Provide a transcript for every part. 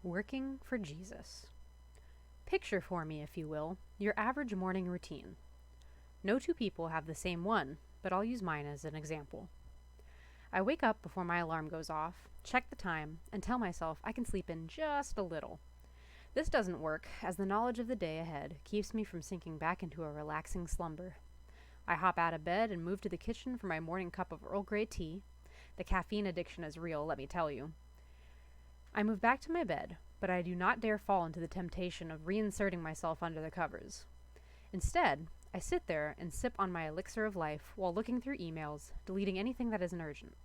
Working for Jesus. Picture for me, if you will, your average morning routine. No two people have the same one, but I'll use mine as an example. I wake up before my alarm goes off, check the time, and tell myself I can sleep in just a little. This doesn't work, as the knowledge of the day ahead keeps me from sinking back into a relaxing slumber. I hop out of bed and move to the kitchen for my morning cup of Earl Grey tea. The caffeine addiction is real, let me tell you. I move back to my bed, but I do not dare fall into the temptation of reinserting myself under the covers. Instead, I sit there and sip on my elixir of life while looking through emails, deleting anything that isn't urgent.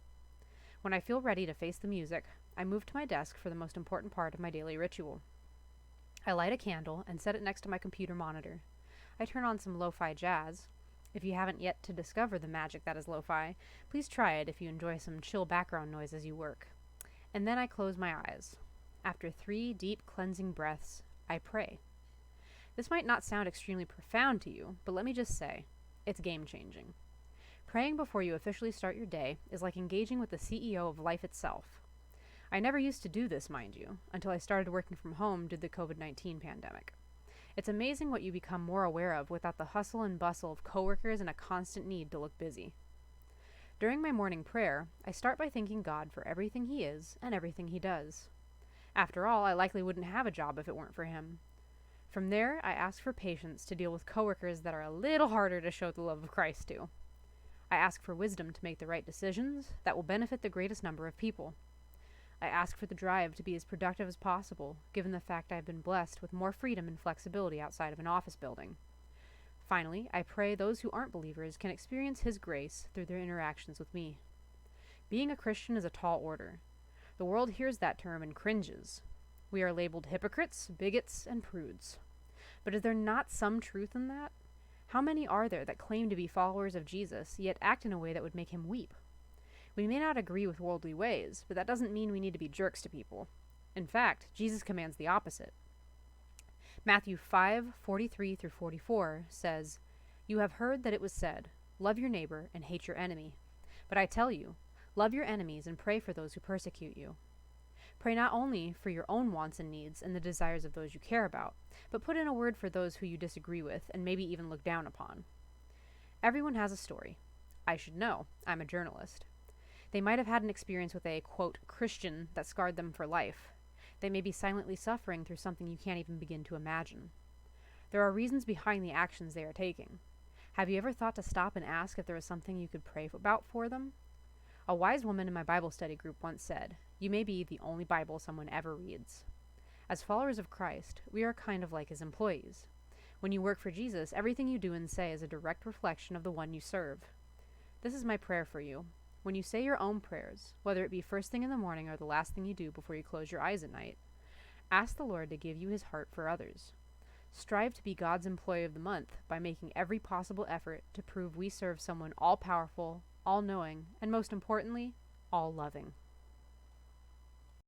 When I feel ready to face the music, I move to my desk for the most important part of my daily ritual. I light a candle and set it next to my computer monitor. I turn on some lo-fi jazz. If you haven't yet to discover the magic that is lo-fi, please try it if you enjoy some chill background noise as you work. And then I close my eyes. After 3 deep cleansing breaths, I pray. This might not sound extremely profound to you, but let me just say, it's game-changing. Praying before you officially start your day is like engaging with the CEO of life itself. I never used to do this, mind you, until I started working from home due to the COVID-19 pandemic. It's amazing what you become more aware of without the hustle and bustle of coworkers and a constant need to look busy. During my morning prayer, I start by thanking God for everything He is and everything He does. After all, I likely wouldn't have a job if it weren't for Him. From there, I ask for patience to deal with coworkers that are a little harder to show the love of Christ to. I ask for wisdom to make the right decisions that will benefit the greatest number of people. I ask for the drive to be as productive as possible, given the fact I have been blessed with more freedom and flexibility outside of an office building. Finally, I pray those who aren't believers can experience His grace through their interactions with me. Being a Christian is a tall order. The world hears that term and cringes. We are labeled hypocrites, bigots, and prudes. But is there not some truth in that? How many are there that claim to be followers of Jesus, yet act in a way that would make Him weep? We may not agree with worldly ways, but that doesn't mean we need to be jerks to people. In fact, Jesus commands the opposite. Matthew 5:43-44 says, "You have heard that it was said, 'Love your neighbor and hate your enemy.' But I tell you, love your enemies and pray for those who persecute you." Pray not only for your own wants and needs and the desires of those you care about, but put in a word for those who you disagree with and maybe even look down upon. Everyone has a story. I should know. I'm a journalist. They might have had an experience with a, quote, Christian that scarred them for life. They may be silently suffering through something you can't even begin to imagine. There are reasons behind the actions they are taking. Have you ever thought to stop and ask if there was something you could pray about for them? A wise woman in my Bible study group once said, "You may be the only Bible someone ever reads." As followers of Christ, we are kind of like His employees. When you work for Jesus, everything you do and say is a direct reflection of the one you serve. This is my prayer for you. When you say your own prayers, whether it be first thing in the morning or the last thing you do before you close your eyes at night, ask the Lord to give you His heart for others. Strive to be God's employee of the month by making every possible effort to prove we serve someone all-powerful, all-knowing, and most importantly, all-loving.